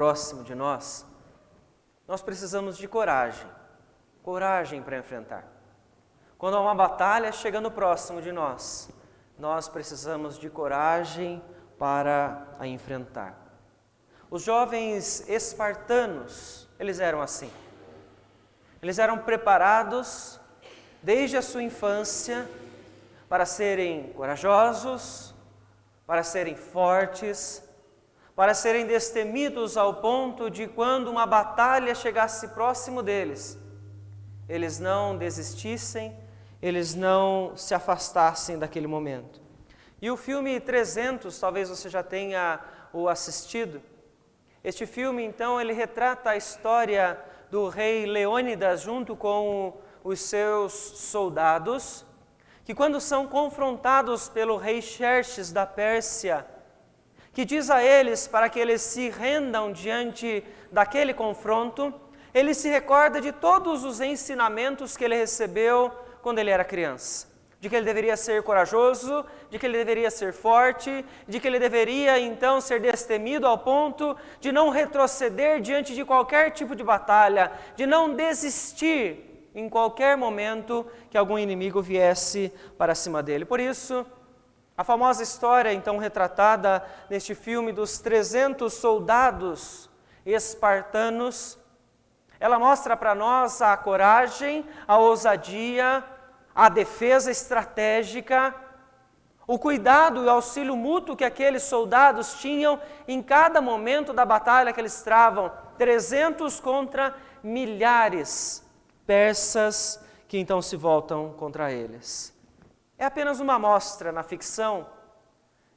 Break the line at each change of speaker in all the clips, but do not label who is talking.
próximo de nós, nós precisamos de coragem. Coragem para enfrentar. Quando há uma batalha chegando próximo de nós, nós precisamos de coragem para a enfrentar. Os jovens espartanos, eles eram assim. Eles eram preparados desde a sua infância para serem corajosos, para serem fortes, para serem destemidos ao ponto de quando uma batalha chegasse próximo deles, eles não desistissem, eles não se afastassem daquele momento. E o filme 300, talvez você já tenha o assistido. Este filme, então, ele retrata a história do rei Leônidas junto com os seus soldados, que quando são confrontados pelo rei Xerxes da Pérsia, que diz a eles para que eles se rendam diante daquele confronto, ele se recorda de todos os ensinamentos que ele recebeu quando ele era criança. De que ele deveria ser corajoso, de que ele deveria ser forte, de que ele deveria então ser destemido ao ponto de não retroceder diante de qualquer tipo de batalha, de não desistir em qualquer momento que algum inimigo viesse para cima dele. Por isso, a famosa história então retratada neste filme dos 300 soldados espartanos, ela mostra para nós a coragem, a ousadia, a defesa estratégica, o cuidado e o auxílio mútuo que aqueles soldados tinham em cada momento da batalha que eles travam, 300 contra milhares persas que então se voltam contra eles. É apenas uma amostra na ficção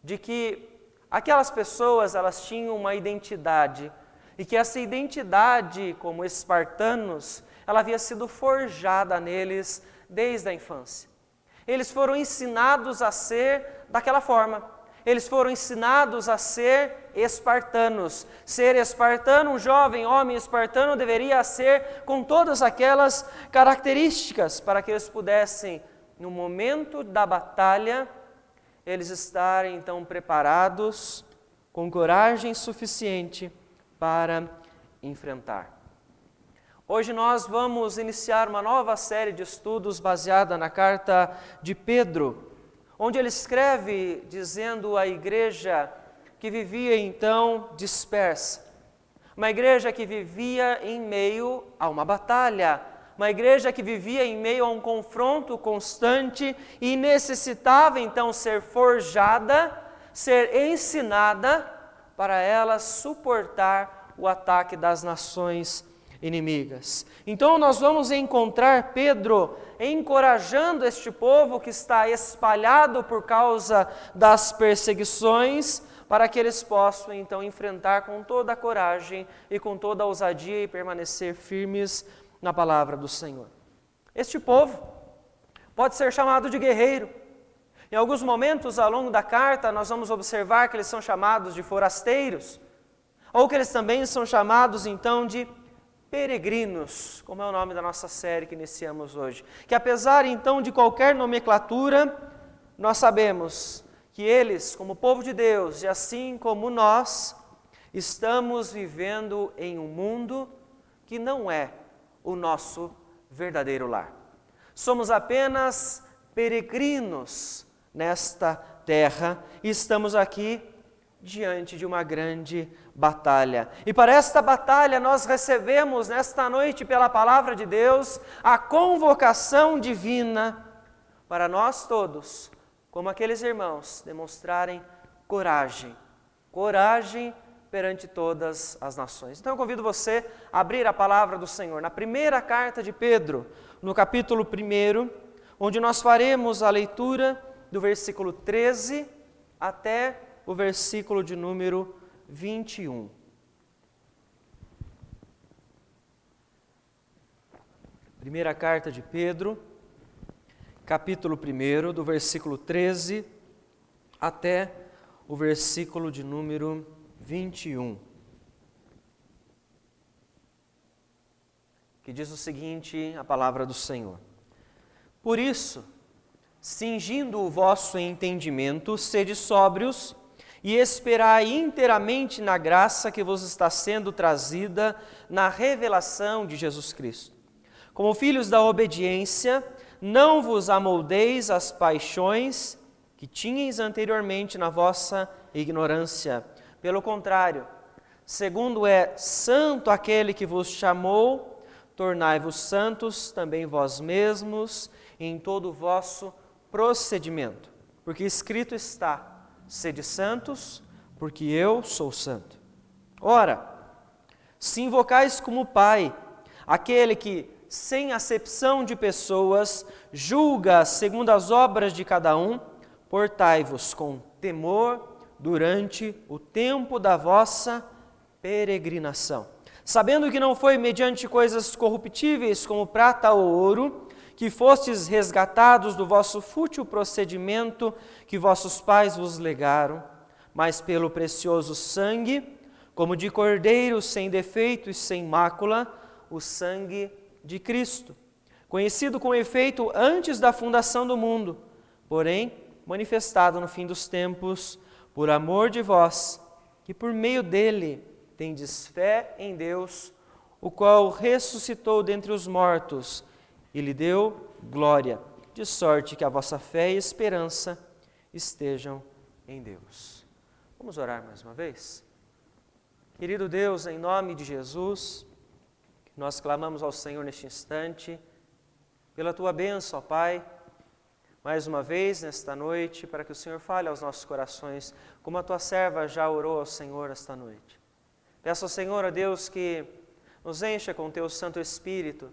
de que aquelas pessoas elas tinham uma identidade e que essa identidade como espartanos, ela havia sido forjada neles desde a infância. Eles foram ensinados a ser daquela forma. Eles foram ensinados a ser espartanos. Ser espartano, um jovem homem espartano deveria ser com todas aquelas características para que eles pudessem, no momento da batalha, eles estarem então preparados, com coragem suficiente para enfrentar. Hoje nós vamos iniciar uma nova série de estudos baseada na carta de Pedro, onde ele escreve dizendo à igreja que vivia então dispersa, uma igreja que vivia em meio a uma batalha, uma igreja que vivia em meio a um confronto constante e necessitava então ser forjada, ser ensinada para ela suportar o ataque das nações inimigas. Então nós vamos encontrar Pedro encorajando este povo que está espalhado por causa das perseguições, para que eles possam então enfrentar com toda a coragem e com toda a ousadia e permanecer firmes na palavra do Senhor. Este povo pode ser chamado de guerreiro. Em alguns momentos ao longo da carta nós vamos observar que eles são chamados de forasteiros, ou que eles também são chamados então de peregrinos, como é o nome da nossa série que iniciamos hoje. Que apesar então de qualquer nomenclatura, nós sabemos que eles, como povo de Deus, e assim como nós, estamos vivendo em um mundo que não é o nosso verdadeiro lar. Somos apenas peregrinos nesta terra e estamos aqui diante de uma grande batalha. E para esta batalha nós recebemos nesta noite pela palavra de Deus a convocação divina para nós todos, como aqueles irmãos, demonstrarem coragem perante todas as nações. Então eu convido você a abrir a palavra do Senhor na primeira carta de Pedro, no capítulo 1, onde nós faremos a leitura do versículo 13 até o versículo de número 21. Primeira carta de Pedro, capítulo 1, do versículo 13 até o versículo de número 21. Que diz o seguinte, a palavra do Senhor. Por isso, cingindo o vosso entendimento, sede sóbrios, e esperai inteiramente na graça que vos está sendo trazida na revelação de Jesus Cristo. Como filhos da obediência, não vos amoldeis às paixões que tinhais anteriormente na vossa ignorância. Pelo contrário, segundo é santo aquele que vos chamou, tornai-vos santos também vós mesmos em todo o vosso procedimento. Porque escrito está: sede santos, porque eu sou santo. Ora, se invocais como Pai aquele que, sem acepção de pessoas, julga segundo as obras de cada um, portai-vos com temor durante o tempo da vossa peregrinação, sabendo que não foi mediante coisas corruptíveis como prata ou ouro, que fostes resgatados do vosso fútil procedimento que vossos pais vos legaram, mas pelo precioso sangue, como de cordeiro sem defeito e sem mácula, o sangue de Cristo, conhecido com efeito antes da fundação do mundo, porém manifestado no fim dos tempos, por amor de vós, que por meio dele tendes fé em Deus, o qual ressuscitou dentre os mortos e lhe deu glória, de sorte que a vossa fé e esperança estejam em Deus. Vamos orar mais uma vez? Querido Deus, em nome de Jesus, nós clamamos ao Senhor neste instante, pela Tua bênção, ó Pai, mais uma vez nesta noite, para que o Senhor fale aos nossos corações, como a Tua serva já orou ao Senhor esta noite. Peço ao Senhor, ó Deus, que nos encha com o Teu Santo Espírito,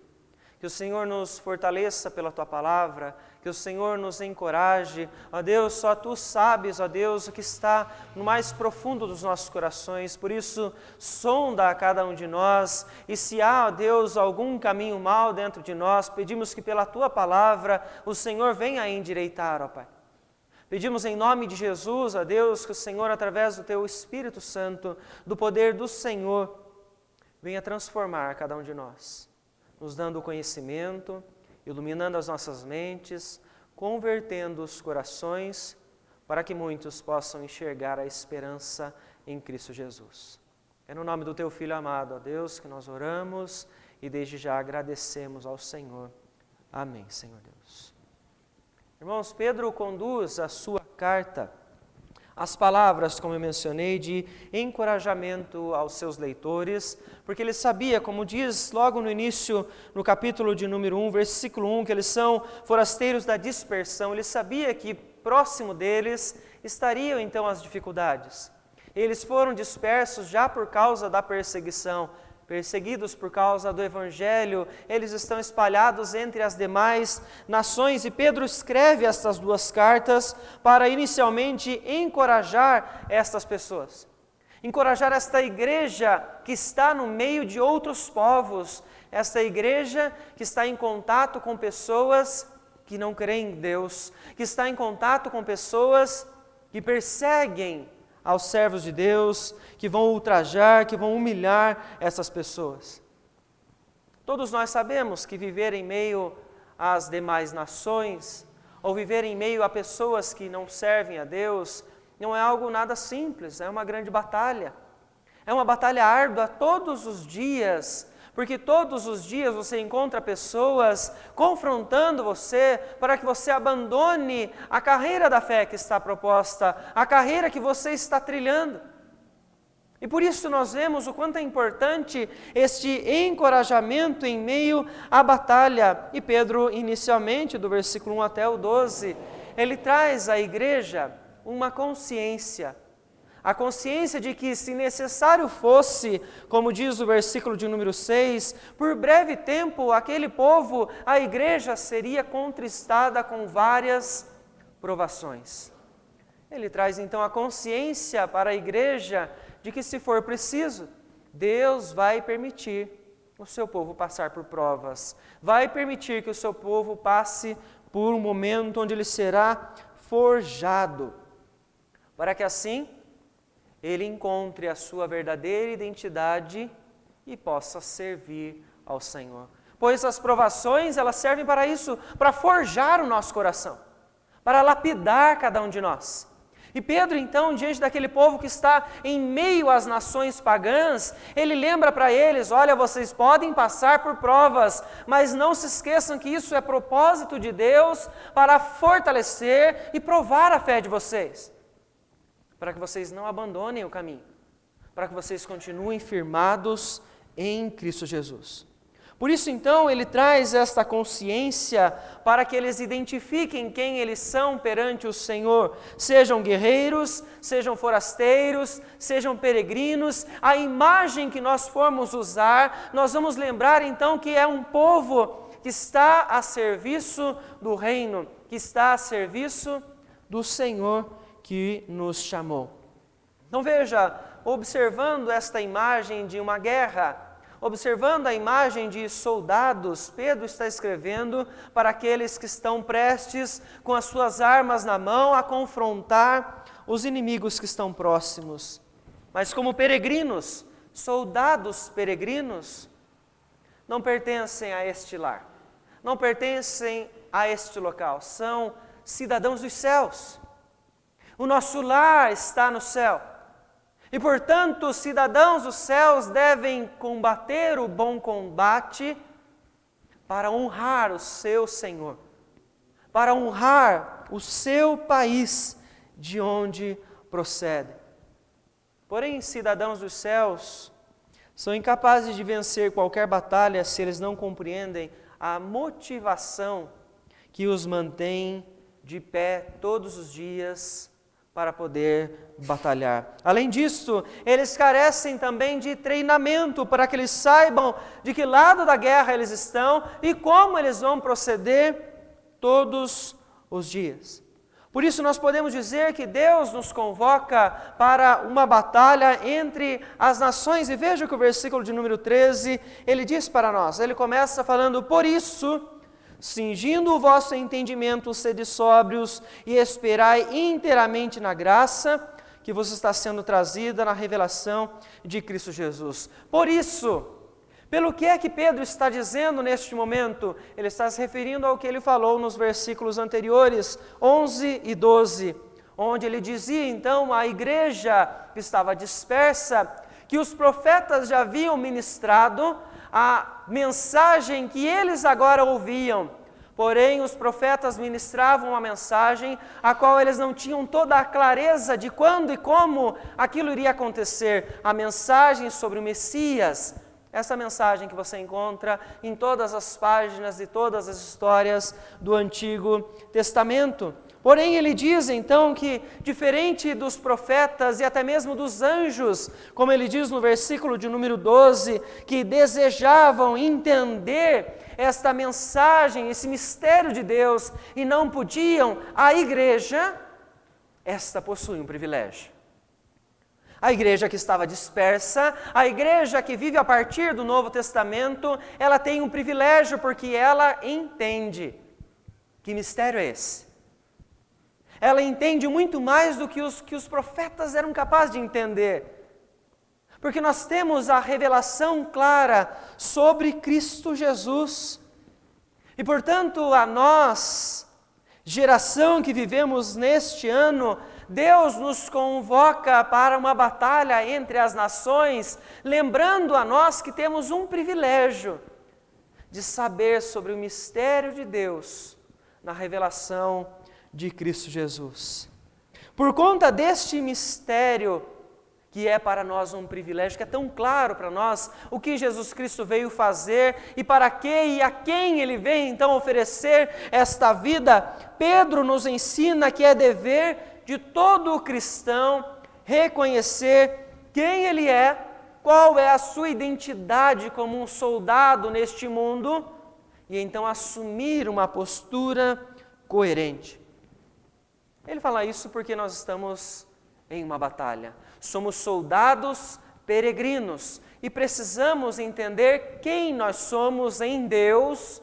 que o Senhor nos fortaleça pela Tua palavra, que o Senhor nos encoraje. Ó Deus, só Tu sabes, ó Deus, o que está no mais profundo dos nossos corações. Por isso, sonda a cada um de nós, e se há, ó Deus, algum caminho mau dentro de nós, pedimos que pela Tua palavra o Senhor venha a endireitar, ó Pai. Pedimos em nome de Jesus, ó Deus, que o Senhor, através do Teu Espírito Santo, do poder do Senhor, venha transformar cada um de nós, nos dando o conhecimento, iluminando as nossas mentes, convertendo os corações, para que muitos possam enxergar a esperança em Cristo Jesus. É no nome do Teu Filho amado, ó Deus, que nós oramos e desde já agradecemos ao Senhor. Amém, Senhor Deus. Irmãos, Pedro conduz a sua carta, as palavras, como eu mencionei, de encorajamento aos seus leitores, porque ele sabia, como diz logo no início, no capítulo de número 1, versículo 1, que eles são forasteiros da dispersão. Ele sabia que próximo deles estariam então as dificuldades. Eles foram dispersos já por causa da perseguição, perseguidos por causa do Evangelho, eles estão espalhados entre as demais nações, e Pedro escreve estas duas cartas para inicialmente encorajar estas pessoas, encorajar esta igreja que está no meio de outros povos, esta igreja que está em contato com pessoas que não creem em Deus, que está em contato com pessoas que perseguem aos servos de Deus, que vão ultrajar, que vão humilhar essas pessoas. Todos nós sabemos que viver em meio às demais nações, ou viver em meio a pessoas que não servem a Deus, não é algo nada simples, é uma grande batalha. É uma batalha árdua todos os dias, porque todos os dias você encontra pessoas confrontando você para que você abandone a carreira da fé que está proposta, a carreira que você está trilhando. E por isso nós vemos o quanto é importante este encorajamento em meio à batalha. E Pedro, inicialmente, do versículo 1 até o 12, ele traz à igreja uma consciência. A consciência de que, se necessário fosse, como diz o versículo de número 6, por breve tempo aquele povo, a igreja, seria contristada com várias provações. Ele traz então a consciência para a igreja de que, se for preciso, Deus vai permitir o seu povo passar por provas, vai permitir que o seu povo passe por um momento onde ele será forjado, para que assim ele encontre a sua verdadeira identidade e possa servir ao Senhor. Pois as provações, elas servem para isso, para forjar o nosso coração, para lapidar cada um de nós. E Pedro, então, diante daquele povo que está em meio às nações pagãs, ele lembra para eles: olha, vocês podem passar por provas, mas não se esqueçam que isso é propósito de Deus para fortalecer e provar a fé de vocês, para que vocês não abandonem o caminho, para que vocês continuem firmados em Cristo Jesus. Por isso, então, ele traz esta consciência para que eles identifiquem quem eles são perante o Senhor. Sejam guerreiros, sejam forasteiros, sejam peregrinos. A imagem que nós formos usar, nós vamos lembrar, então, que é um povo que está a serviço do reino, que está a serviço do Senhor que nos chamou. Então, veja, observando esta imagem de uma guerra, observando a imagem de soldados, Pedro está escrevendo para aqueles que estão prestes, com as suas armas na mão, a confrontar os inimigos que estão próximos. Mas como peregrinos, soldados peregrinos, não pertencem a este lar, não pertencem a este local, são cidadãos dos céus. O nosso lar está no céu. E, portanto, os cidadãos dos céus devem combater o bom combate para honrar o seu Senhor, para honrar o seu país de onde procedem. Porém, cidadãos dos céus são incapazes de vencer qualquer batalha se eles não compreendem a motivação que os mantém de pé todos os dias para poder batalhar. Além disso, eles carecem também de treinamento para que eles saibam de que lado da guerra eles estão e como eles vão proceder todos os dias. Por isso nós podemos dizer que Deus nos convoca para uma batalha entre as nações. E veja que o versículo de número 13, ele diz para nós, ele começa falando: por isso, cingindo o vosso entendimento, sede sóbrios e esperai inteiramente na graça que vos está sendo trazida na revelação de Cristo Jesus. Por isso, pelo que é que Pedro está dizendo neste momento? Ele está se referindo ao que ele falou nos versículos anteriores, 11 e 12, onde ele dizia então à igreja que estava dispersa, que os profetas já haviam ministrado a mensagem que eles agora ouviam. Porém, os profetas ministravam uma mensagem a qual eles não tinham toda a clareza de quando e como aquilo iria acontecer. A mensagem sobre o Messias, essa mensagem que você encontra em todas as páginas de todas as histórias do Antigo Testamento. Porém, ele diz então que, diferente dos profetas e até mesmo dos anjos, como ele diz no versículo de número 12, que desejavam entender esta mensagem, esse mistério de Deus, e não podiam, a igreja, esta possui um privilégio. A igreja que estava dispersa, a igreja que vive a partir do Novo Testamento, ela tem um privilégio porque ela entende. Que mistério é esse? Ela entende muito mais do que os profetas eram capazes de entender. Porque nós temos a revelação clara sobre Cristo Jesus. E, portanto, a nós, geração que vivemos neste ano, Deus nos convoca para uma batalha entre as nações, lembrando a nós que temos um privilégio de saber sobre o mistério de Deus na revelação de Cristo Jesus. Por conta deste mistério, que é para nós um privilégio, que é tão claro para nós, o que Jesus Cristo veio fazer e para que e a quem Ele vem então oferecer esta vida, Pedro nos ensina que é dever de todo cristão reconhecer quem ele é, qual é a sua identidade como um soldado neste mundo e então assumir uma postura coerente. Ele fala isso porque nós estamos em uma batalha. Somos soldados peregrinos e precisamos entender quem nós somos em Deus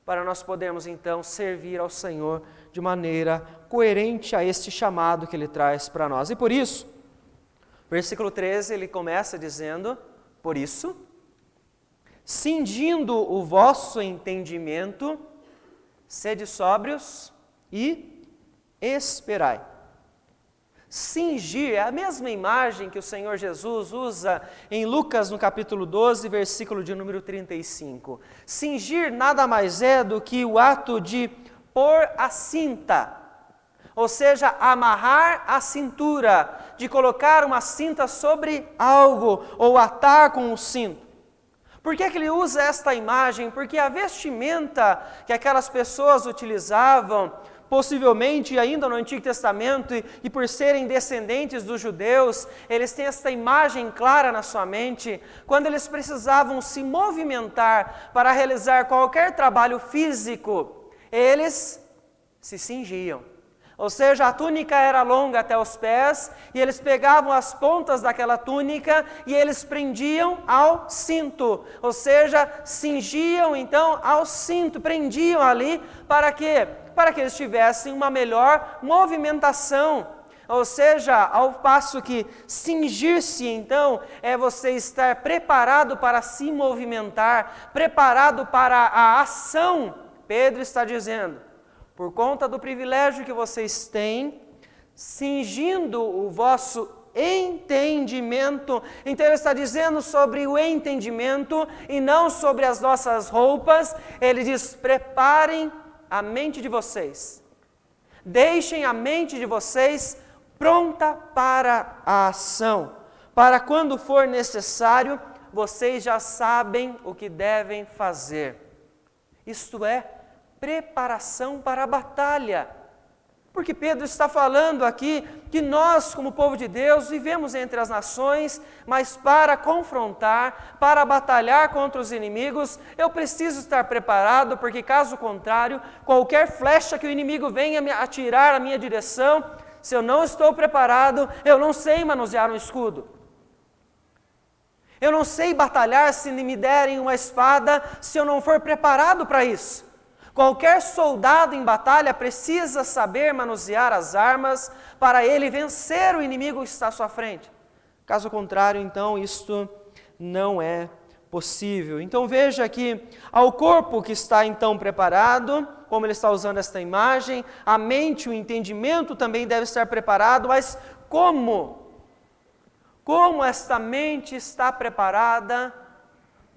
para nós podermos então servir ao Senhor de maneira coerente a este chamado que Ele traz para nós. E por isso, versículo 13, ele começa dizendo: por isso, cingindo o vosso entendimento, sede sóbrios e esperai. Cingir é a mesma imagem que o Senhor Jesus usa em Lucas, no capítulo 12, versículo de número 35. Cingir nada mais é do que o ato de pôr a cinta, ou seja, amarrar a cintura, de colocar uma cinta sobre algo, ou atar com um cinto. Por que ele usa esta imagem? Porque a vestimenta que aquelas pessoas utilizavam, possivelmente ainda no Antigo Testamento, e por serem descendentes dos judeus, eles têm esta imagem clara na sua mente, quando eles precisavam se movimentar para realizar qualquer trabalho físico, eles se cingiam. Ou seja, a túnica era longa até os pés, e eles pegavam as pontas daquela túnica e eles prendiam ao cinto. Ou seja, cingiam então ao cinto, prendiam ali, para quê? Para que eles tivessem uma melhor movimentação. Ou seja, ao passo que cingir-se então é você estar preparado para se movimentar, preparado para a ação. Pedro está dizendo, por conta do privilégio que vocês têm, cingindo o vosso entendimento. Então ele está dizendo sobre o entendimento e não sobre as nossas roupas. Ele diz, preparem a mente de vocês. Deixem a mente de vocês pronta para a ação. Para quando for necessário, vocês já sabem o que devem fazer. Isto é, preparação para a batalha. Porque Pedro está falando aqui que nós, como povo de Deus, vivemos entre as nações, mas para confrontar, para batalhar contra os inimigos, eu preciso estar preparado, porque caso contrário, qualquer flecha que o inimigo venha atirar à minha direção, se eu não estou preparado, eu não sei manusear um escudo. Eu não sei batalhar se me derem uma espada, se eu não for preparado para isso. Qualquer soldado em batalha precisa saber manusear as armas para ele vencer o inimigo que está à sua frente. Caso contrário, então, isto não é possível. Então veja que ao corpo que está então preparado, como ele está usando esta imagem, a mente, o entendimento também deve estar preparado, mas como? Como esta mente está preparada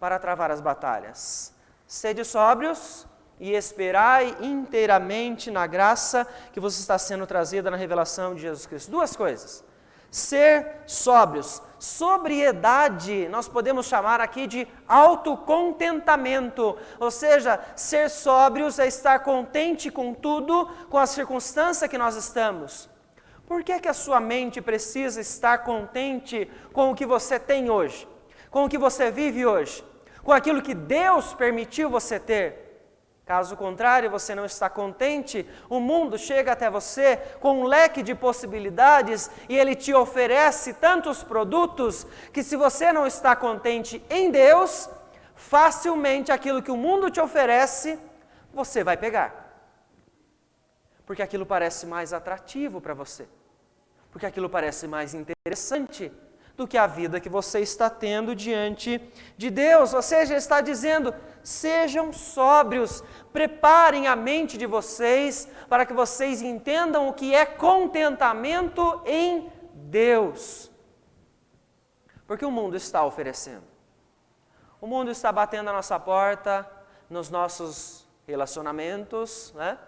para travar as batalhas? Sede sóbrios e esperai inteiramente na graça que vos está sendo trazida na revelação de Jesus Cristo. Duas coisas. Ser sóbrios. Sobriedade, nós podemos chamar aqui de autocontentamento. Ou seja, ser sóbrios é estar contente com tudo, com a circunstância que nós estamos. Por que a sua mente precisa estar contente com o que você tem hoje? Com o que você vive hoje? Com aquilo que Deus permitiu você ter? Caso contrário, você não está contente, o mundo chega até você com um leque de possibilidades e ele te oferece tantos produtos que se você não está contente em Deus, facilmente aquilo que o mundo te oferece, você vai pegar. Porque aquilo parece mais atrativo para você. Porque aquilo parece mais interessante do que a vida que você está tendo diante de Deus. Ou seja, ele está dizendo, sejam sóbrios, preparem a mente de vocês para que vocês entendam o que é contentamento em Deus. Porque o mundo está oferecendo. O mundo está batendo a nossa porta nos nossos relacionamentos, né?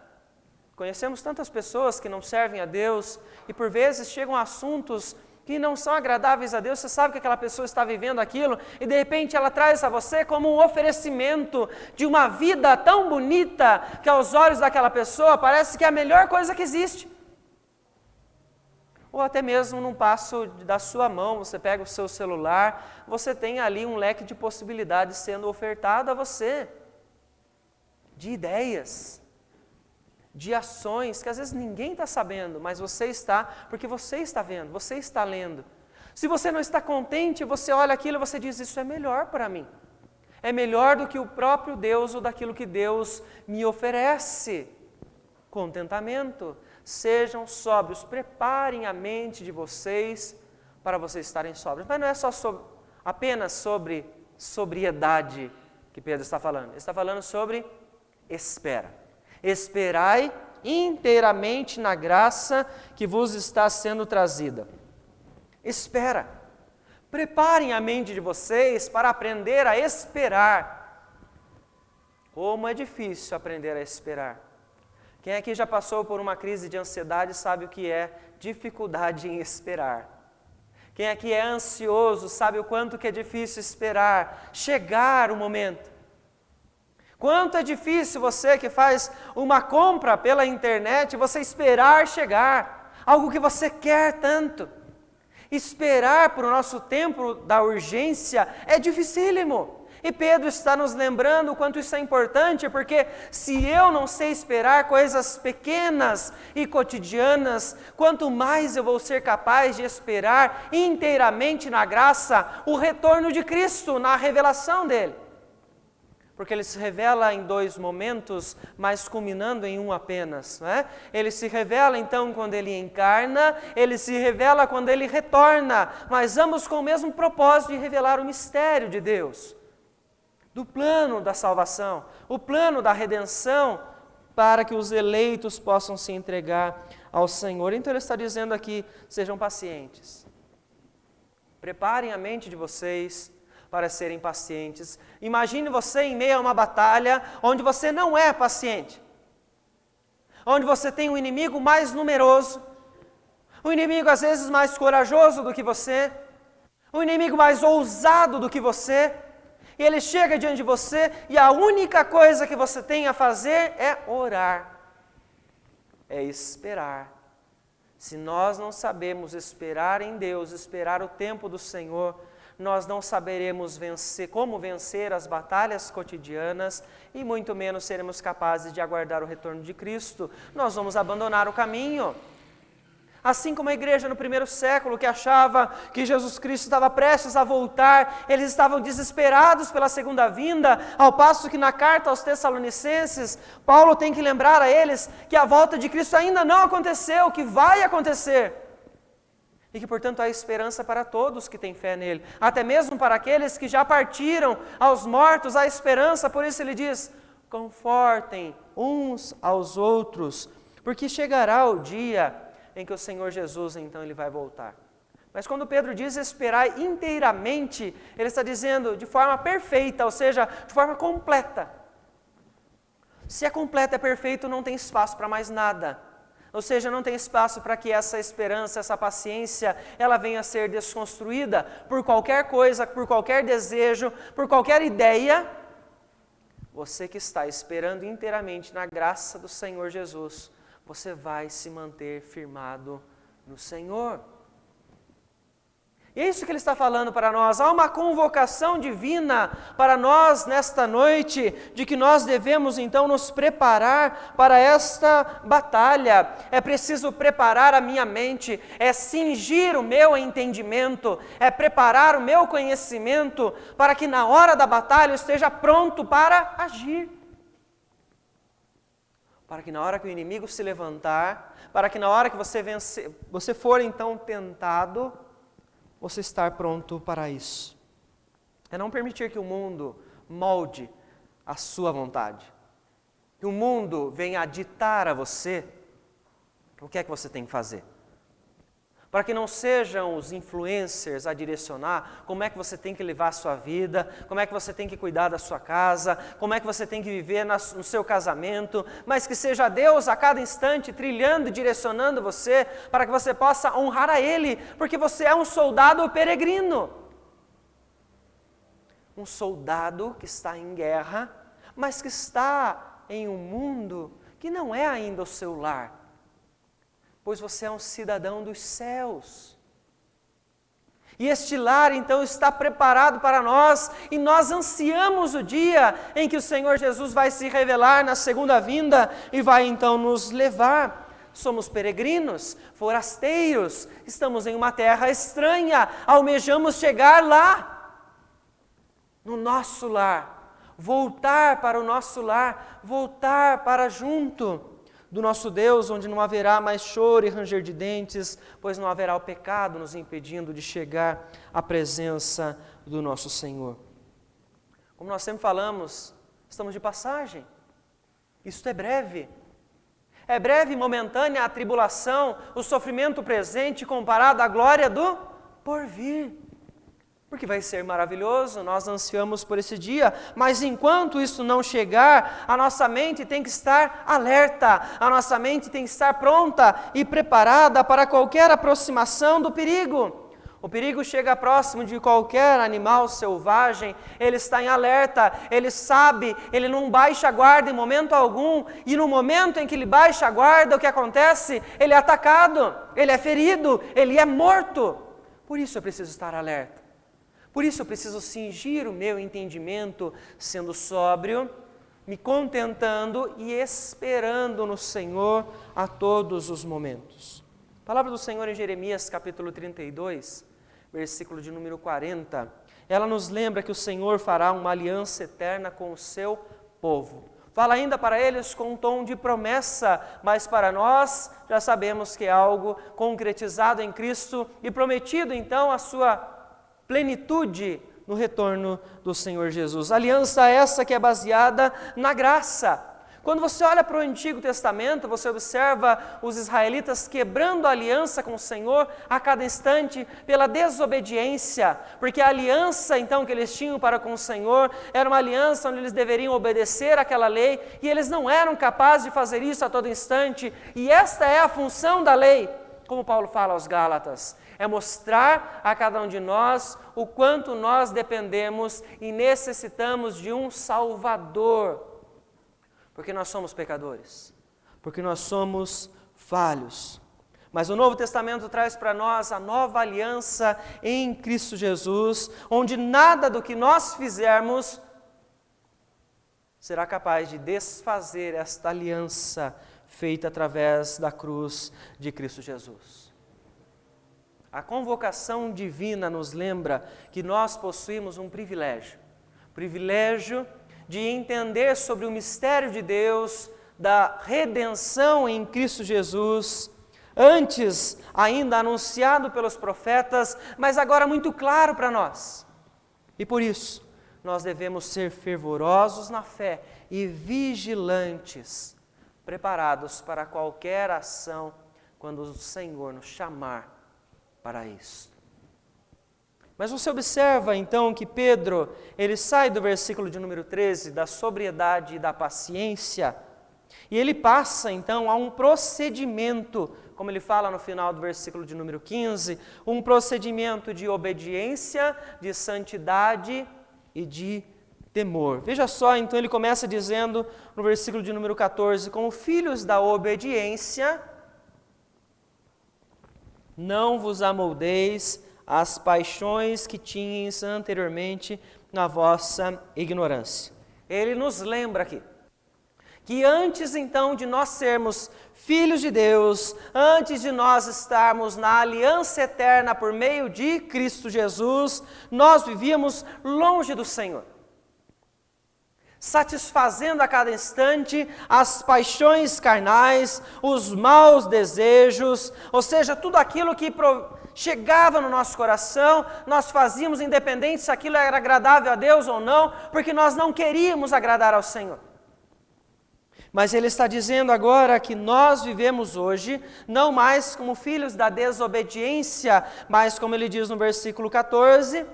Conhecemos tantas pessoas que não servem a Deus e por vezes chegam assuntos que não são agradáveis a Deus, você sabe que aquela pessoa está vivendo aquilo, e de repente ela traz a você como um oferecimento de uma vida tão bonita, que aos olhos daquela pessoa parece que é a melhor coisa que existe. Ou até mesmo num passo da sua mão, você pega o seu celular, você tem ali um leque de possibilidades sendo ofertado a você, de ideias, de ações que às vezes ninguém está sabendo, mas você está, porque você está vendo, você está lendo. Se você não está contente, você olha aquilo e você diz, isso é melhor para mim. É melhor do que o próprio Deus ou daquilo que Deus me oferece. Contentamento. Sejam sóbrios, preparem a mente de vocês para vocês estarem sóbrios. Mas não é só apenas sobre sobriedade que Pedro está falando. Ele está falando sobre espera. Esperai inteiramente na graça que vos está sendo trazida. Espera. Preparem a mente de vocês para aprender a esperar. Como é difícil aprender a esperar. Quem aqui já passou por uma crise de ansiedade sabe o que é dificuldade em esperar. Quem aqui é ansioso sabe o quanto que é difícil esperar chegar o momento. Quanto é difícil você que faz uma compra pela internet, você esperar chegar, algo que você quer tanto. Esperar por o nosso tempo da urgência é dificílimo. E Pedro está nos lembrando o quanto isso é importante, porque se eu não sei esperar coisas pequenas e cotidianas, quanto mais eu vou ser capaz de esperar inteiramente na graça o retorno de Cristo, na revelação dele. Porque ele se revela em dois momentos, mas culminando em um apenas. Né? Ele se revela então quando ele encarna, ele se revela quando ele retorna, mas ambos com o mesmo propósito de revelar o mistério de Deus. Do plano da salvação, o plano da redenção, para que os eleitos possam se entregar ao Senhor. Então ele está dizendo aqui, sejam pacientes. Preparem a mente de vocês para serem pacientes. Imagine você em meio a uma batalha onde você não é paciente. Onde você tem um inimigo mais numeroso, um inimigo às vezes mais corajoso do que você, um inimigo mais ousado do que você, e ele chega diante de você e a única coisa que você tem a fazer é orar, é esperar. Se nós não sabemos esperar em Deus, esperar o tempo do Senhor, nós não saberemos como vencer as batalhas cotidianas e muito menos seremos capazes de aguardar o retorno de Cristo. Nós vamos abandonar o caminho. Assim como a igreja no primeiro século, que achava que Jesus Cristo estava prestes a voltar, eles estavam desesperados pela segunda vinda, ao passo que na carta aos Tessalonicenses, Paulo tem que lembrar a eles que a volta de Cristo ainda não aconteceu, que vai acontecer. E que, portanto, há esperança para todos que têm fé nele, até mesmo para aqueles que já partiram aos mortos, há esperança, por isso ele diz, confortem uns aos outros, porque chegará o dia em que o Senhor Jesus, então, ele vai voltar. Mas quando Pedro diz esperar inteiramente, ele está dizendo de forma perfeita, ou seja, de forma completa. Se é completa, é perfeito, não tem espaço para mais nada. Ou seja, não tem espaço para que essa esperança, essa paciência, ela venha a ser desconstruída por qualquer coisa, por qualquer desejo, por qualquer ideia. Você que está esperando inteiramente na graça do Senhor Jesus, você vai se manter firmado no Senhor. E é isso que ele está falando para nós. Há uma convocação divina para nós nesta noite, de que nós devemos então nos preparar para esta batalha. É preciso preparar a minha mente, é cingir o meu entendimento, é preparar o meu conhecimento, para que na hora da batalha eu esteja pronto para agir. Para que na hora que o inimigo se levantar, para que na hora que você for então tentado, você estar pronto para isso. É não permitir que o mundo molde a sua vontade. Que o mundo venha a ditar a você o que é que você tem que fazer. Para que não sejam os influencers a direcionar como é que você tem que levar a sua vida, como é que você tem que cuidar da sua casa, como é que você tem que viver no seu casamento, mas que seja Deus a cada instante trilhando e direcionando você para que você possa honrar a Ele, porque você é um soldado peregrino. Um soldado que está em guerra, mas que está em um mundo que não é ainda o seu lar. Pois você é um cidadão dos céus. E este lar, então, está preparado para nós, e nós ansiamos o dia em que o Senhor Jesus vai se revelar na segunda vinda e vai, então, nos levar. Somos peregrinos, forasteiros, estamos em uma terra estranha, almejamos chegar lá, no nosso lar, voltar para o nosso lar, voltar para junto do nosso Deus, onde não haverá mais choro e ranger de dentes, pois não haverá o pecado nos impedindo de chegar à presença do nosso Senhor. Como nós sempre falamos, estamos de passagem. Isto é breve. É breve e momentânea a tribulação, o sofrimento presente comparado à glória do porvir. Porque vai ser maravilhoso, nós ansiamos por esse dia, mas enquanto isso não chegar, a nossa mente tem que estar alerta, a nossa mente tem que estar pronta e preparada para qualquer aproximação do perigo. O perigo chega próximo de qualquer animal selvagem, ele está em alerta, ele sabe, ele não baixa a guarda em momento algum, e no momento em que ele baixa a guarda, o que acontece? Ele é atacado, ele é ferido, ele é morto. Por isso eu preciso estar alerta. Por isso eu preciso cingir o meu entendimento, sendo sóbrio, me contentando e esperando no Senhor a todos os momentos. A palavra do Senhor em Jeremias, capítulo 32, versículo de número 40, ela nos lembra que o Senhor fará uma aliança eterna com o seu povo. Fala ainda para eles com um tom de promessa, mas para nós já sabemos que é algo concretizado em Cristo e prometido então a sua plenitude no retorno do Senhor Jesus. Aliança essa que é baseada na graça. Quando você olha para o Antigo Testamento, você observa os israelitas quebrando a aliança com o Senhor a cada instante pela desobediência, porque a aliança então que eles tinham para com o Senhor era uma aliança onde eles deveriam obedecer àquela lei, e eles não eram capazes de fazer isso a todo instante, e esta é a função da lei, como Paulo fala aos Gálatas. É mostrar a cada um de nós o quanto nós dependemos e necessitamos de um Salvador. Porque nós somos pecadores, porque nós somos falhos. Mas o Novo Testamento traz para nós a nova aliança em Cristo Jesus, onde nada do que nós fizermos será capaz de desfazer esta aliança feita através da cruz de Cristo Jesus. A convocação divina nos lembra que nós possuímos um privilégio de entender sobre o mistério de Deus, da redenção em Cristo Jesus, antes ainda anunciado pelos profetas, mas agora muito claro para nós. E por isso, nós devemos ser fervorosos na fé e vigilantes, preparados para qualquer ação quando o Senhor nos chamar para isso. Mas você observa então que Pedro, ele sai do versículo de número 13, da sobriedade e da paciência, e ele passa então a um procedimento, como ele fala no final do versículo de número 15, um procedimento de obediência, de santidade e de temor. Veja só, então ele começa dizendo no versículo de número 14, como filhos da obediência, não vos amoldeis às paixões que tinhas anteriormente na vossa ignorância. Ele nos lembra aqui que antes então de nós sermos filhos de Deus, antes de nós estarmos na aliança eterna por meio de Cristo Jesus, nós vivíamos longe do Senhor, satisfazendo a cada instante as paixões carnais, os maus desejos, ou seja, tudo aquilo que chegava no nosso coração, nós fazíamos independente se aquilo era agradável a Deus ou não, porque nós não queríamos agradar ao Senhor. Mas ele está dizendo agora que nós vivemos hoje, não mais como filhos da desobediência, mas como ele diz no versículo 14,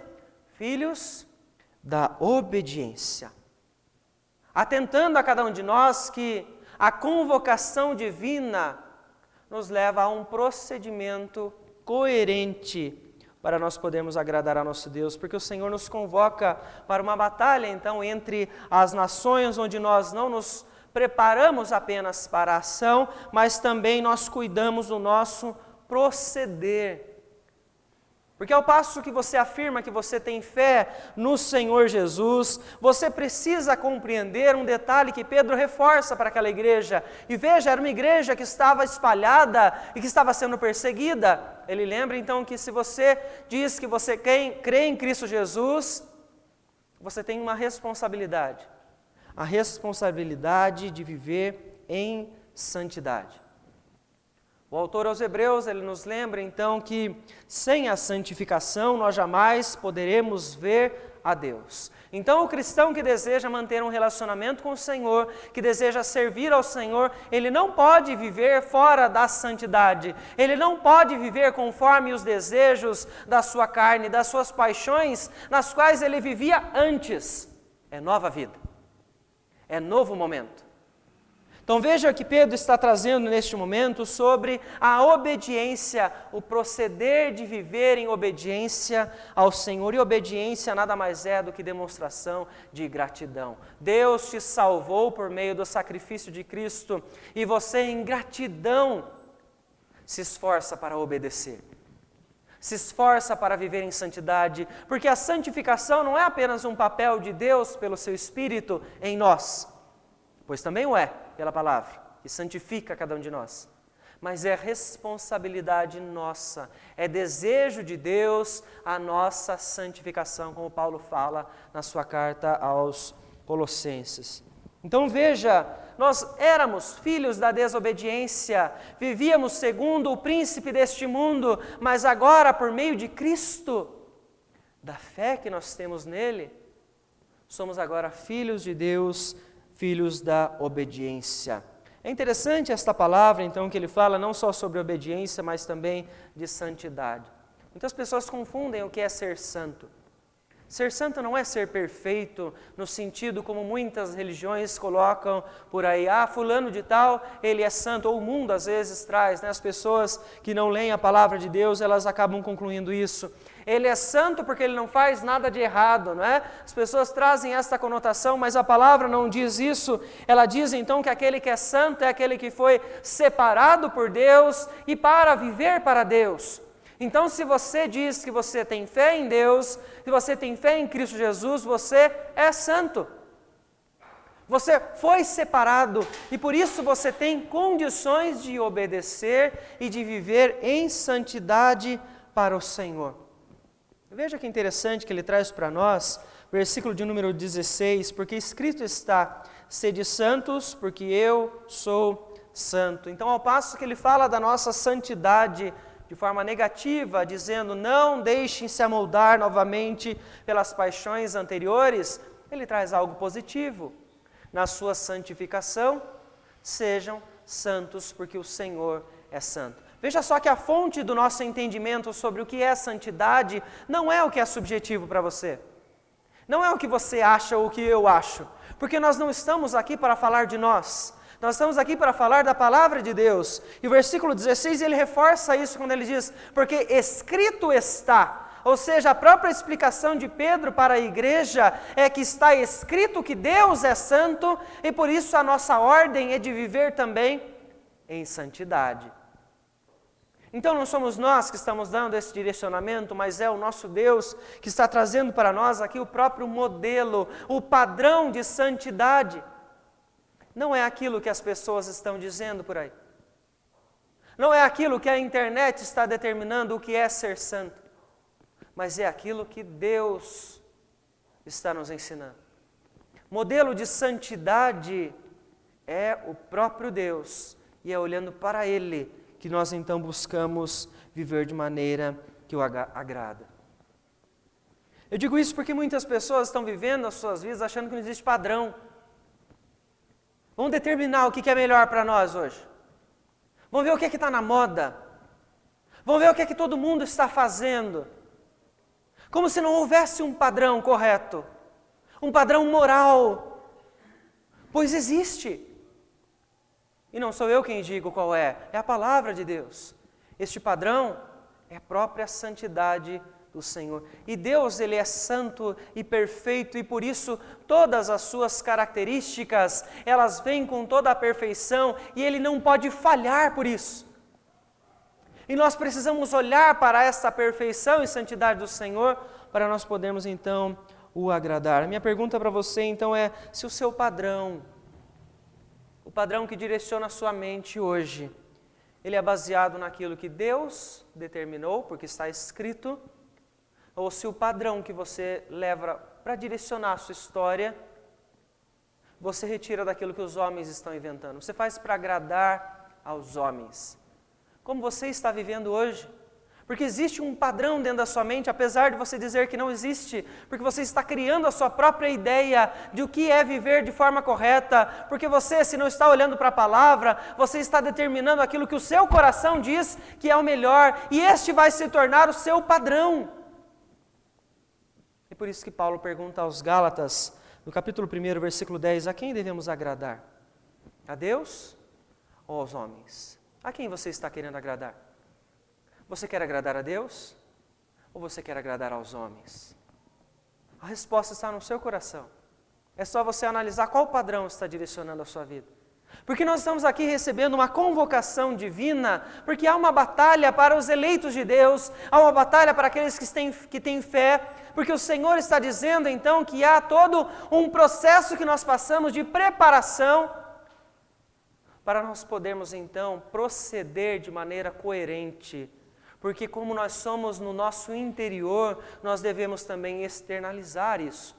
filhos da obediência. Atentando a cada um de nós que a convocação divina nos leva a um procedimento coerente para nós podermos agradar a nosso Deus, porque o Senhor nos convoca para uma batalha, então, entre as nações, onde nós não nos preparamos apenas para a ação, mas também nós cuidamos do nosso proceder. Porque ao passo que você afirma que você tem fé no Senhor Jesus, você precisa compreender um detalhe que Pedro reforça para aquela igreja. E veja, era uma igreja que estava espalhada e que estava sendo perseguida. Ele lembra então que se você diz que você crê em Cristo Jesus, você tem uma responsabilidade. A responsabilidade de viver em santidade. O O autor aos Hebreus, ele nos lembra então que sem a santificação nós jamais poderemos ver a Deus. Então o cristão que deseja manter um relacionamento com o Senhor, que deseja servir ao Senhor, ele não pode viver fora da santidade, ele não pode viver conforme os desejos da sua carne, das suas paixões, nas quais ele vivia antes. É nova vida, é novo momento. Então veja que Pedro está trazendo neste momento sobre a obediência, o proceder de viver em obediência ao Senhor. E obediência nada mais é do que demonstração de gratidão. Deus te salvou por meio do sacrifício de Cristo e você em gratidão se esforça para obedecer. Se esforça para viver em santidade, porque a santificação não é apenas um papel de Deus pelo seu Espírito em nós, pois também o é pela palavra, que santifica cada um de nós. Mas é responsabilidade nossa, é desejo de Deus a nossa santificação, como Paulo fala na sua carta aos Colossenses. Então veja, nós éramos filhos da desobediência, vivíamos segundo o príncipe deste mundo, mas agora por meio de Cristo, da fé que nós temos nele, somos agora filhos de Deus, filhos da obediência. É interessante esta palavra, então, que ele fala não só sobre obediência, mas também de santidade. Muitas pessoas confundem o que é ser santo. Ser santo não é ser perfeito, no sentido como muitas religiões colocam por aí. Fulano de tal, ele é santo, ou o mundo às vezes traz, né? As pessoas que não leem a palavra de Deus, elas acabam concluindo isso. Ele é santo porque ele não faz nada de errado, não é? As pessoas trazem esta conotação, mas a palavra não diz isso. Ela diz então que aquele que é santo é aquele que foi separado por Deus e para viver para Deus. Então, se você diz que você tem fé em Deus, se você tem fé em Cristo Jesus, você é santo. Você foi separado e por isso você tem condições de obedecer e de viver em santidade para o Senhor. Veja que interessante que ele traz para nós, versículo de número 16, porque escrito está, sede santos, porque eu sou santo. Então, ao passo que ele fala da nossa santidade de forma negativa, dizendo não deixem se amoldar novamente pelas paixões anteriores, ele traz algo positivo. Na sua santificação, sejam santos, porque o Senhor é santo. Veja só que a fonte do nosso entendimento sobre o que é santidade não é o que é subjetivo para você. Não é o que você acha ou o que eu acho. Porque nós não estamos aqui para falar de nós. Nós estamos aqui para falar da palavra de Deus. E o versículo 16, ele reforça isso quando ele diz, porque escrito está. Ou seja, a própria explicação de Pedro para a igreja é que está escrito que Deus é santo e por isso a nossa ordem é de viver também em santidade. Então não somos nós que estamos dando esse direcionamento, mas é o nosso Deus que está trazendo para nós aqui o próprio modelo, o padrão de santidade. Não é aquilo que as pessoas estão dizendo por aí. Não é aquilo que a internet está determinando o que é ser santo. Mas é aquilo que Deus está nos ensinando. Modelo de santidade é o próprio Deus. E é olhando para Ele que nós então buscamos viver de maneira que o agrada. Eu digo isso porque muitas pessoas estão vivendo as suas vidas achando que não existe padrão. Vamos determinar o que é melhor para nós hoje. Vamos ver o que está na moda. Vamos ver o que todo mundo está fazendo. Como se não houvesse um padrão correto. Um padrão moral. Pois existe. E não sou eu quem digo qual é a palavra de Deus. Este padrão é a própria santidade do Senhor. E Deus, Ele é santo e perfeito, e por isso todas as suas características, elas vêm com toda a perfeição, e Ele não pode falhar por isso. E nós precisamos olhar para essa perfeição e santidade do Senhor, para nós podermos então o agradar. A minha pergunta para você então é, se o seu padrão, o padrão que direciona a sua mente hoje, ele é baseado naquilo que Deus determinou, porque está escrito, ou se o padrão que você leva para direcionar a sua história, você retira daquilo que os homens estão inventando. Você faz para agradar aos homens. como você está vivendo hoje. Porque existe um padrão dentro da sua mente, apesar de você dizer que não existe, porque você está criando a sua própria ideia de o que é viver de forma correta, porque você, se não está olhando para a palavra, você está determinando aquilo que o seu coração diz que é o melhor, e este vai se tornar o seu padrão. E por isso que Paulo pergunta aos Gálatas, no capítulo 1, versículo 10, a quem devemos agradar? A Deus ou aos homens? A quem você está querendo agradar? Você quer agradar a Deus ou você quer agradar aos homens? A resposta está no seu coração. É só você analisar qual padrão está direcionando a sua vida. Porque nós estamos aqui recebendo uma convocação divina, porque há uma batalha para os eleitos de Deus, há uma batalha para aqueles que têm fé, porque o Senhor está dizendo então que há todo um processo que nós passamos de preparação para nós podermos então proceder de maneira coerente. Porque como nós somos no nosso interior, nós devemos também externalizar isso.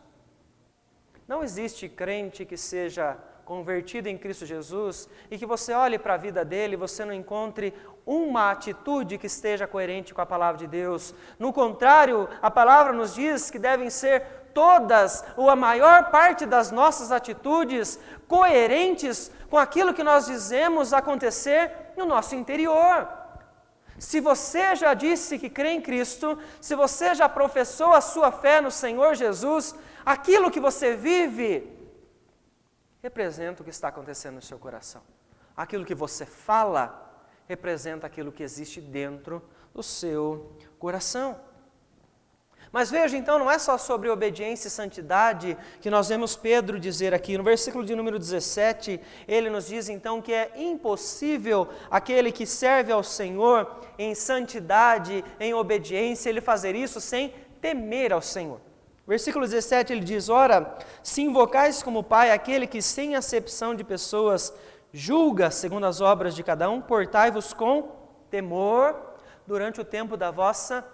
Não existe crente que seja convertido em Cristo Jesus e que você olhe para a vida dele e você não encontre uma atitude que esteja coerente com a palavra de Deus. No contrário, a palavra nos diz que devem ser todas, ou a maior parte das nossas atitudes, coerentes com aquilo que nós dizemos acontecer no nosso interior. Se você já disse que crê em Cristo, se você já professou a sua fé no Senhor Jesus, aquilo que você vive representa o que está acontecendo no seu coração. Aquilo que você fala representa aquilo que existe dentro do seu coração. Mas veja, então, não é só sobre obediência e santidade que nós vemos Pedro dizer aqui. No versículo de número 17, ele nos diz então que é impossível aquele que serve ao Senhor em santidade, em obediência, ele fazer isso sem temer ao Senhor. Versículo 17, ele diz, ora, se invocais como Pai aquele que sem acepção de pessoas julga segundo as obras de cada um, portai-vos com temor durante o tempo da vossa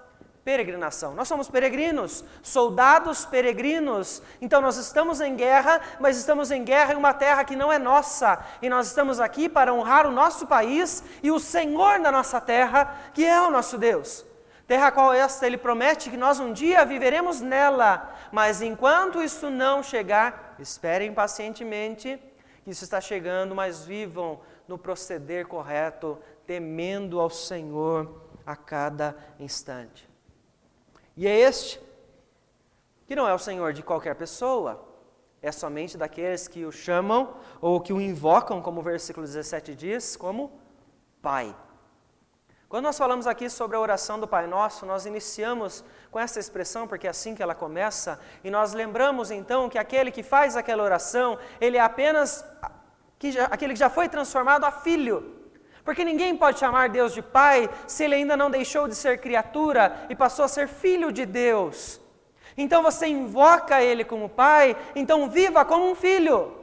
peregrinação. Nós somos peregrinos, soldados peregrinos, então nós estamos em guerra, mas estamos em guerra em uma terra que não é nossa, e nós estamos aqui para honrar o nosso país e o Senhor na nossa terra, que é o nosso Deus. Terra qual esta ele promete que nós um dia viveremos nela, mas enquanto isso não chegar, esperem pacientemente, que isso está chegando, mas vivam no proceder correto, temendo ao Senhor a cada instante. E é este, que não é o Senhor de qualquer pessoa, é somente daqueles que o chamam, ou que o invocam, como o versículo 17 diz, como Pai. Quando nós falamos aqui sobre a oração do Pai Nosso, nós iniciamos com essa expressão, porque é assim que ela começa, e nós lembramos então que aquele que faz aquela oração, ele é apenas aquele que já foi transformado a filho. Porque ninguém pode chamar Deus de Pai se ele ainda não deixou de ser criatura e passou a ser filho de Deus. Então você invoca Ele como Pai, então viva como um filho.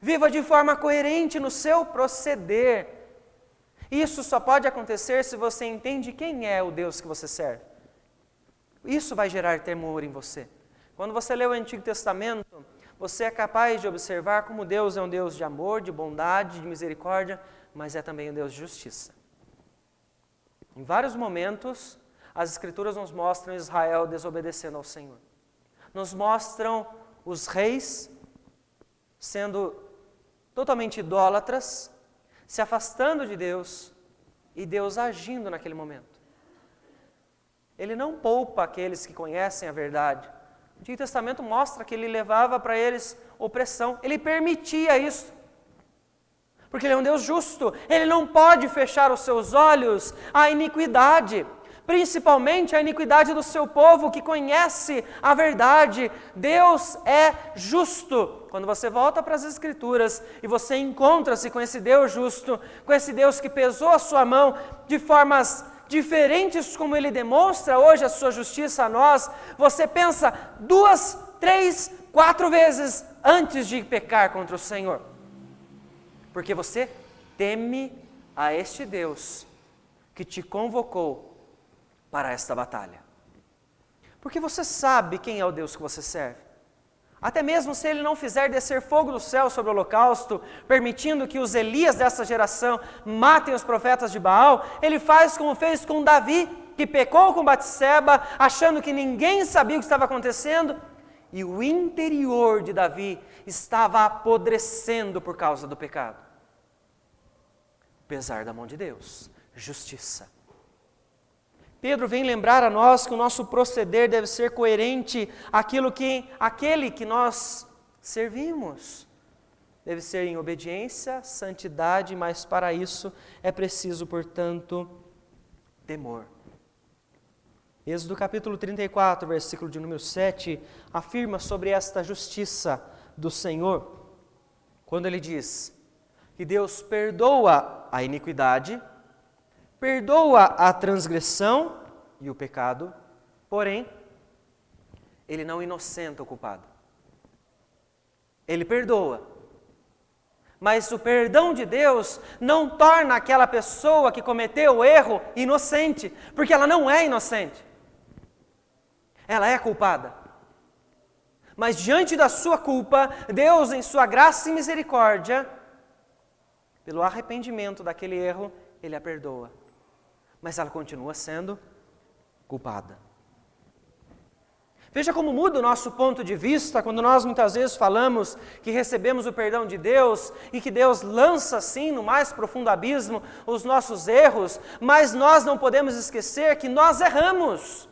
Viva de forma coerente no seu proceder. Isso só pode acontecer se você entende quem é o Deus que você serve. Isso vai gerar temor em você. Quando você lê o Antigo Testamento, você é capaz de observar como Deus é um Deus de amor, de bondade, de misericórdia, mas é também um Deus de justiça. Em vários momentos, as Escrituras nos mostram Israel desobedecendo ao Senhor. Nos mostram os reis sendo totalmente idólatras, se afastando de Deus e Deus agindo naquele momento. Ele não poupa aqueles que conhecem a verdade. O Antigo Testamento mostra que ele levava para eles opressão, ele permitia isso, porque ele é um Deus justo, ele não pode fechar os seus olhos à iniquidade, principalmente a iniquidade do seu povo que conhece a verdade. Deus é justo. Quando você volta para as Escrituras e você encontra-se com esse Deus justo, com esse Deus que pesou a sua mão de formas diferentes como Ele demonstra hoje a sua justiça a nós, você pensa 2, 3, 4 vezes antes de pecar contra o Senhor. Porque você teme a este Deus que te convocou para esta batalha. Porque você sabe quem é o Deus que você serve. Até mesmo se ele não fizer descer fogo do céu sobre o holocausto, permitindo que os Elias dessa geração matem os profetas de Baal, ele faz como fez com Davi, que pecou com Batseba, achando que ninguém sabia o que estava acontecendo, e o interior de Davi estava apodrecendo por causa do pecado. Pesar da mão de Deus, justiça. Pedro vem lembrar a nós que o nosso proceder deve ser coerente àquele que nós servimos. Deve ser em obediência, santidade, mas para isso é preciso, portanto, temor. Êxodo capítulo 34, versículo de número 7, afirma sobre esta justiça do Senhor, quando ele diz que Deus perdoa a iniquidade, perdoa a transgressão e o pecado, porém, ele não inocenta o culpado. Ele perdoa. Mas o perdão de Deus não torna aquela pessoa que cometeu o erro inocente, porque ela não é inocente. Ela é culpada. Mas diante da sua culpa, Deus, em sua graça e misericórdia, pelo arrependimento daquele erro, Ele a perdoa. Mas ela continua sendo culpada. Veja como muda o nosso ponto de vista quando nós muitas vezes falamos que recebemos o perdão de Deus e que Deus lança assim no mais profundo abismo os nossos erros, mas nós não podemos esquecer que nós erramos.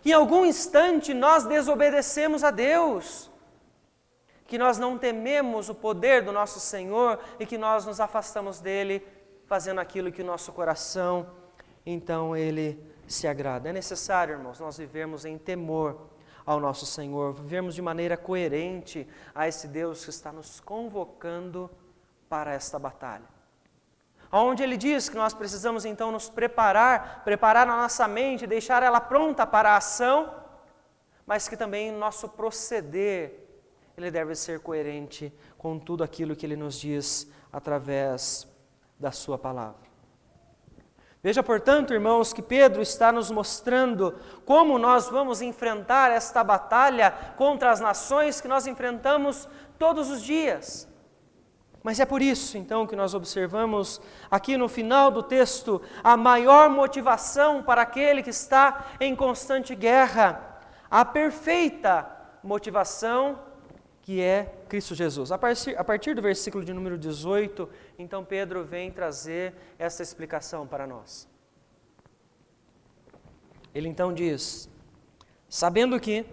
Em algum instante nós desobedecemos a Deus, que nós não tememos o poder do nosso Senhor e que nós nos afastamos dele, fazendo aquilo que o nosso coração, então, ele se agrada. É necessário, irmãos, nós vivermos em temor ao nosso Senhor, vivermos de maneira coerente a esse Deus que está nos convocando para esta batalha. Onde ele diz que nós precisamos então nos preparar a nossa mente, deixar ela pronta para a ação, mas que também o nosso proceder, ele deve ser coerente com tudo aquilo que ele nos diz através da sua palavra. Veja, portanto, irmãos, que Pedro está nos mostrando como nós vamos enfrentar esta batalha contra as nações que nós enfrentamos todos os dias. Mas é por isso, então, que nós observamos aqui no final do texto a maior motivação para aquele que está em constante guerra, a perfeita motivação que é Cristo Jesus. A partir do versículo de número 18, então Pedro vem trazer essa explicação para nós. Ele então diz: sabendo que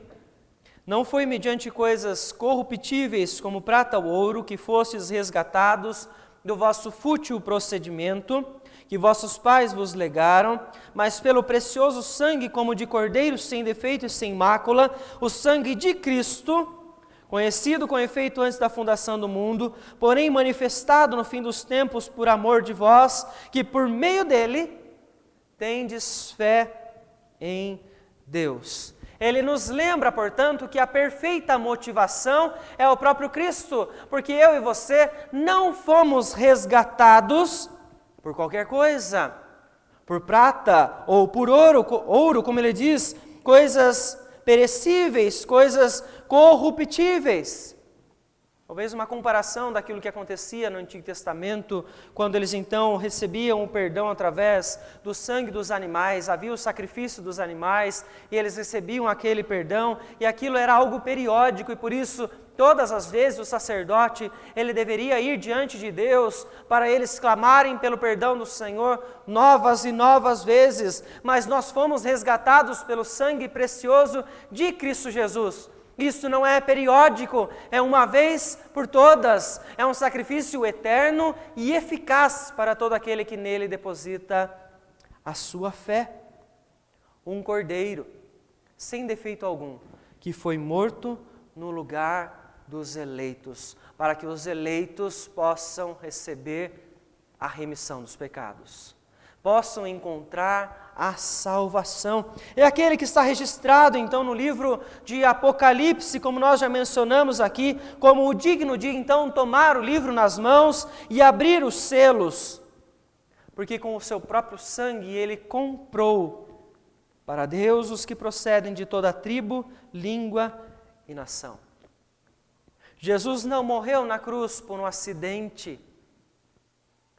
não foi mediante coisas corruptíveis como prata ou ouro que fostes resgatados do vosso fútil procedimento, que vossos pais vos legaram, mas pelo precioso sangue como de cordeiro sem defeito e sem mácula, o sangue de Cristo, conhecido com efeito antes da fundação do mundo, porém manifestado no fim dos tempos por amor de vós, que por meio dele tendes fé em Deus. Ele nos lembra, portanto, que a perfeita motivação é o próprio Cristo, porque eu e você não fomos resgatados por qualquer coisa, por prata ou por ouro, como ele diz, coisas perecíveis, coisas corruptíveis. Talvez uma comparação daquilo que acontecia no Antigo Testamento, quando eles então recebiam o perdão através do sangue dos animais, havia o sacrifício dos animais, e eles recebiam aquele perdão, e aquilo era algo periódico, e por isso, todas as vezes o sacerdote, ele deveria ir diante de Deus, para eles clamarem pelo perdão do Senhor, novas e novas vezes, mas nós fomos resgatados pelo sangue precioso de Cristo Jesus. Isso não é periódico, é uma vez por todas, é um sacrifício eterno e eficaz para todo aquele que nele deposita a sua fé. Um cordeiro, sem defeito algum, que foi morto no lugar dos eleitos, para que os eleitos possam receber a remissão dos pecados, possam encontrar a salvação. É aquele que está registrado então no livro de Apocalipse, como nós já mencionamos aqui, como o digno de então tomar o livro nas mãos e abrir os selos, porque com o seu próprio sangue ele comprou para Deus os que procedem de toda tribo, língua e nação. Jesus não morreu na cruz por um acidente.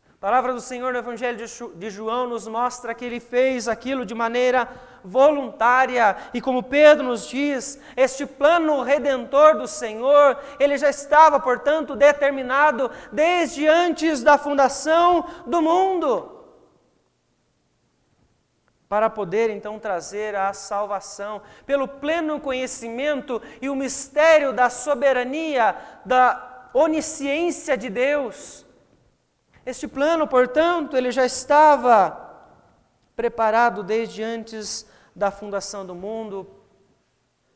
A palavra do Senhor no Evangelho de João nos mostra que Ele fez aquilo de maneira voluntária. E como Pedro nos diz, este plano redentor do Senhor, Ele já estava, portanto, determinado desde antes da fundação do mundo. Para poder, então, trazer a salvação, pelo pleno conhecimento e o mistério da soberania, da onisciência de Deus. Este plano, portanto, ele já estava preparado desde antes da fundação do mundo,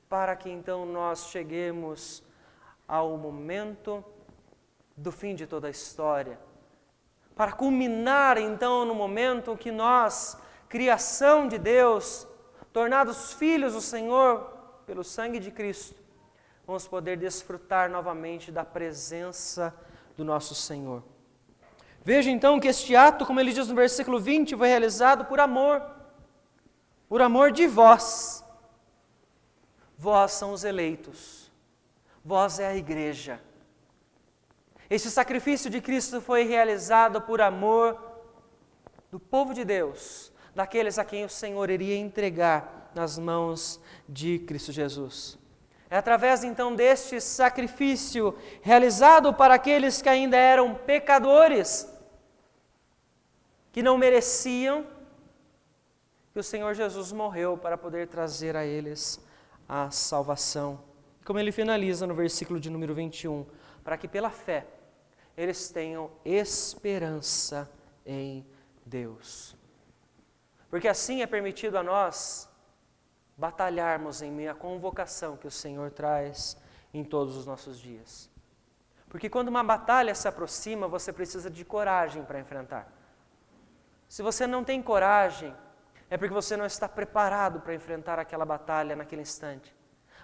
para que então nós cheguemos ao momento do fim de toda a história. Para culminar então no momento que nós, criação de Deus, tornados filhos do Senhor pelo sangue de Cristo, vamos poder desfrutar novamente da presença do nosso Senhor. Veja então que este ato, como ele diz no versículo 20, foi realizado por amor de vós. Vós são os eleitos, vós é a igreja. Este sacrifício de Cristo foi realizado por amor do povo de Deus, daqueles a quem o Senhor iria entregar nas mãos de Cristo Jesus. É através então deste sacrifício realizado para aqueles que ainda eram pecadores, que não mereciam, que o Senhor Jesus morreu para poder trazer a eles a salvação. Como ele finaliza no versículo de número 21, para que pela fé eles tenham esperança em Deus. Porque assim é permitido a nós batalharmos em meio à convocação que o Senhor traz em todos os nossos dias. Porque quando uma batalha se aproxima, você precisa de coragem para enfrentar. Se você não tem coragem, é porque você não está preparado para enfrentar aquela batalha naquele instante.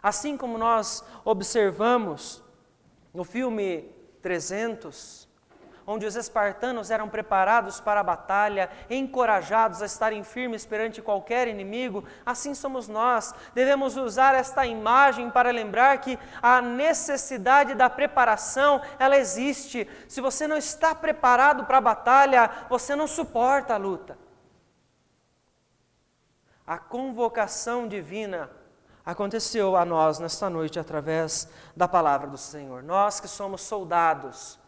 Assim como nós observamos no filme 300, onde os espartanos eram preparados para a batalha, encorajados a estarem firmes perante qualquer inimigo, assim somos nós. Devemos usar esta imagem para lembrar que a necessidade da preparação, ela existe. Se você não está preparado para a batalha, você não suporta a luta. A convocação divina aconteceu a nós nesta noite através da palavra do Senhor. Nós que somos soldados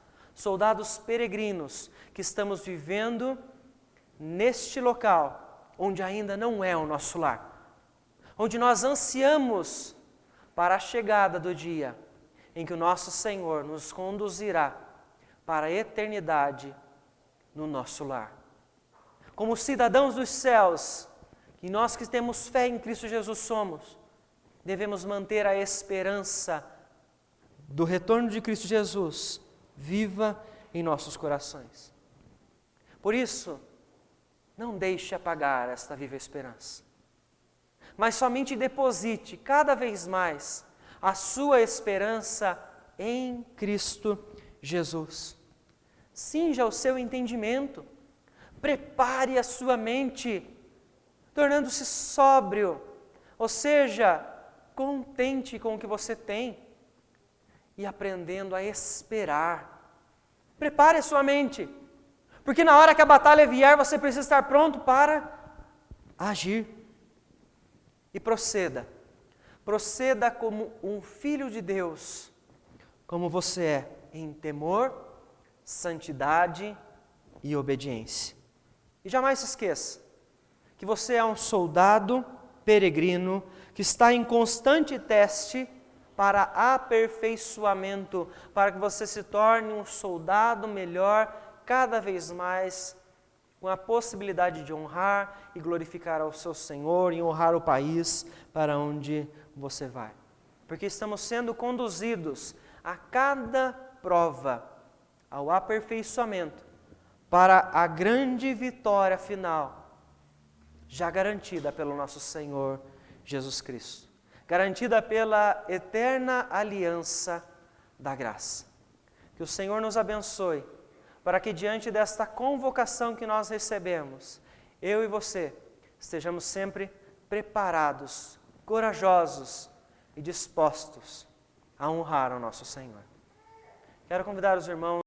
peregrinos, que estamos vivendo neste local, onde ainda não é o nosso lar, onde nós ansiamos para a chegada do dia em que o nosso Senhor nos conduzirá para a eternidade no nosso lar. Como cidadãos dos céus, e nós que temos fé em Cristo Jesus somos, devemos manter a esperança do retorno de Cristo Jesus viva em nossos corações. Por isso, não deixe apagar esta viva esperança, mas somente deposite cada vez mais a sua esperança em Cristo Jesus. Cinja o seu entendimento, prepare a sua mente, tornando-se sóbrio, ou seja, contente com o que você tem e aprendendo a esperar. Prepare a sua mente, porque na hora que a batalha vier, você precisa estar pronto para agir. E proceda como um filho de Deus, como você é, em temor, santidade e obediência. E jamais se esqueça que você é um soldado peregrino que está em constante teste para aperfeiçoamento, para que você se torne um soldado melhor cada vez mais, com a possibilidade de honrar e glorificar ao seu Senhor e honrar o país para onde você vai. Porque estamos sendo conduzidos a cada prova ao aperfeiçoamento para a grande vitória final, já garantida pelo nosso Senhor Jesus Cristo, garantida pela eterna aliança da graça. Que o Senhor nos abençoe, para que diante desta convocação que nós recebemos, eu e você estejamos sempre preparados, corajosos e dispostos a honrar o nosso Senhor. Quero convidar os irmãos